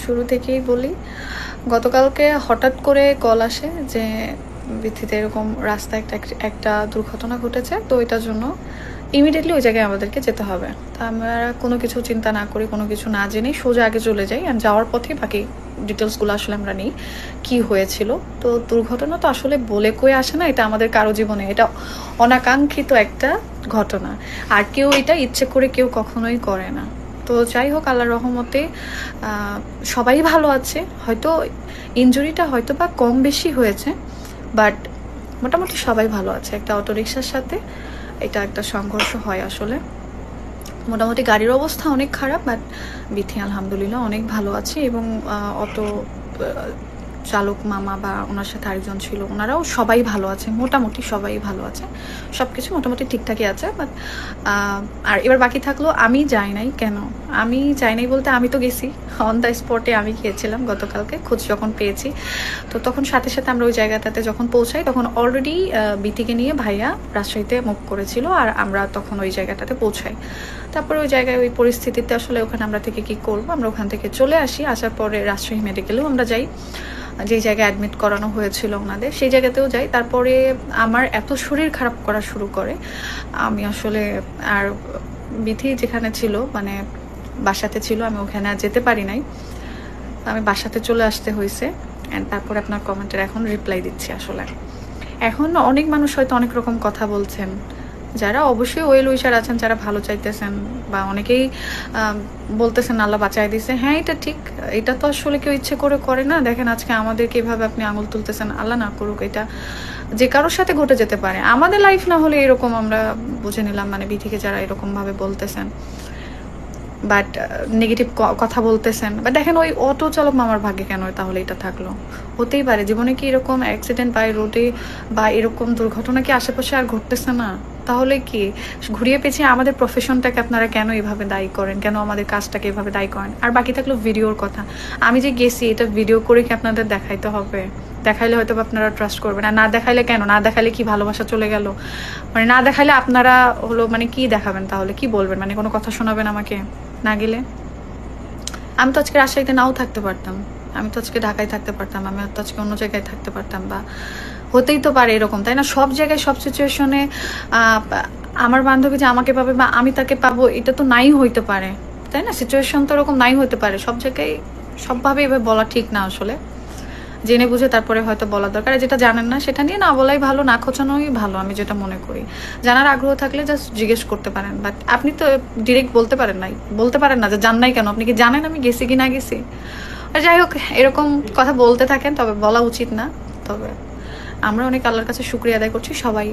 শুরু থেকেই বলি, গতকালকে হঠাৎ করে কল আসে যে বিথিতে এরকম রাস্তায় একটা দুর্ঘটনা ঘটেছে, তো এটার জন্য ইমিডিয়েটলি ওই জায়গায় আমাদেরকে যেতে হবে। তা আমরা কোনো কিছু চিন্তা না করি, কোনো কিছু না জেনেই সোজা আগে চলে যাই, আর যাওয়ার পথে বাকি ডিটেলসগুলো আসলে আমরা নিই কি হয়েছিল। তো দুর্ঘটনা তো আসলে বলে কয়ে আসে না, এটা আমাদের কারো জীবনে এটা অনাকাঙ্ক্ষিত একটা ঘটনা, আর কেউ এটা ইচ্ছে করে কেউ কখনোই করে না। তো যাই হোক, আল্লাহর রহমতে সবাই ভালো আছে। হয়তো ইনজুরিটা হয়তো বা কম বেশি হয়েছে, বাট মোটামুটি সবাই ভালো আছে। একটা অটোরিকশার সাথে এটা একটা সংঘর্ষ হয় আসলে। মোটামুটি গাড়ির অবস্থা অনেক খারাপ, বাট বিথি আলহামদুলিল্লাহ অনেক ভালো আছে। এবং অটো চালক মামা বা ওনার সাথে আরেকজন ছিল, ওনারাও সবাই ভালো আছে, মোটামুটি সবাই ভালো আছে, সব কিছু মোটামুটি ঠিকঠাকই আছে। বাট আর এবার বাকি থাকলো, আমি যাই নাই কেন? আমি যাই নাই বলতে, আমি তো গেছি অন দ্য স্পটে, আমি গিয়েছিলাম গতকালকে খোঁজ যখন পেয়েছি। তো তখন সাথে সাথে আমরা ওই জায়গাটাতে যখন পৌঁছাই, তখন অলরেডি বিথিকে নিয়ে ভাইয়া রাজশাহীতে মুভ করেছিল, আর আমরা তখন ওই জায়গাটাতে পৌঁছাই। তারপরে ওই জায়গায় ওই পরিস্থিতিতে আসলে ওখানে আমরা থেকে কি করব, আমরা ওখান থেকে চলে আসি। আসার পরে রাজশাহী মেডিকেলেও আমরা যাই, যেই জায়গায় অ্যাডমিট করানো হয়েছিল ওনাদের, সেই জায়গাতেও যাই। তারপরে আমার এত শরীর খারাপ করা শুরু করে, আমি আসলে আর বিথি যেখানে ছিল মানে বাসাতে ছিল, আমি ওখানে আর যেতে পারি নাই, আমি বাসাতে চলে আসতে হয়েছে। অ্যান্ড তারপরে আপনার কমেন্টের এখন রিপ্লাই দিচ্ছি। আসলে এখন অনেক মানুষ হয়তো অনেক রকম কথা বলছেন, যারা অবশ্যই ওয়েল উইশার আছেন, যারা ভালো চাইতেছেন, বা অনেকেই বলতেছেন আল্লাহ বাঁচাই দিছে। হ্যাঁ, এটা ঠিক, এটা তো আসলে কেউ ইচ্ছে করে করে না। দেখেন আজকে আমাদেরকে এভাবে আপনি আঙুল তুলতেছেন, আল্লাহ না করুক এটা যে কারোর সাথে ঘটে যেতে পারে। আমাদের লাইফ না হলে এরকম আমরা বুঝে নিলাম, মানে বিথিকে যারা এরকম ভাবে বলতেছেন, বাট নেগেটিভ কথা বলতেছেন। বা দেখেন ওই অটো চালক মামার ভাগ্যে কেন তাহলে এটা থাকলো? হতেই পারে, জীবনে কি এরকম অ্যাক্সিডেন্ট বাই রোডে বা এরকম দুর্ঘটনা কি আশেপাশে আর ঘটতেছে না? তাহলে কি ঘুরিয়ে পেঁচিয়ে আমাদের প্রফেশনটাকে আপনারা কেন এভাবে দায়ী করেন, কেন আমাদের কাজটাকে এভাবে দায়ী করেন? আর বাকি থাকলো ভিডিওর কথা, আমি যে গেছি এটা ভিডিও করে কি আপনাদের দেখাইতে হবে? দেখাইলে হয়তো আপনারা ট্রাস্ট করবেন, আর না দেখাইলে কেন? না দেখাইলে কি ভালোবাসা চলে গেল? মানে না দেখাইলে আপনারা হলো মানে কি দেখাবেন তাহলে? কি বলবেন? মানে কোনো কথা শোনাবেন আমাকে না গেলে? আমি তো আজকে রাজশাহীতে নাও থাকতে পারতাম, আমি তো আজকে ঢাকায় থাকতে পারতাম, আমি তো আজকে অন্য জায়গায় থাকতে পারতাম, বা হতেই তো পারে এরকম, তাই না? সব জায়গায় সব সিচুয়েশনে আমার বান্ধবী যে আমাকে পাবে বা আমি তাকে পাবো, এটা তো নাই হইতে পারে, তাই না? সিচুয়েশন তো এরকম নাই হইতে পারে সব জায়গায়, সবভাবে এভাবে বলা ঠিক না আসলে। জেনে বুঝে তারপরে হয়তো বলা দরকার। যেটা জানেন না সেটা নিয়ে না বলাই ভালো, না খোঁচানোই ভালো, আমি যেটা মনে করি। জানার আগ্রহ থাকলে জাস্ট জিজ্ঞেস করতে পারেন, বাট আপনি তো ডিরেক্ট বলতে পারেন না যে জান নাই কেন। আপনি কি জানেন আমি গেছি কি না গেছি? আর যাই হোক, এরকম কথা বলতে থাকেন, তবে বলা উচিত না। তবে আমরা অনেক আল্লাহর কাছে শুকরিয়া আদায় করছি সবাই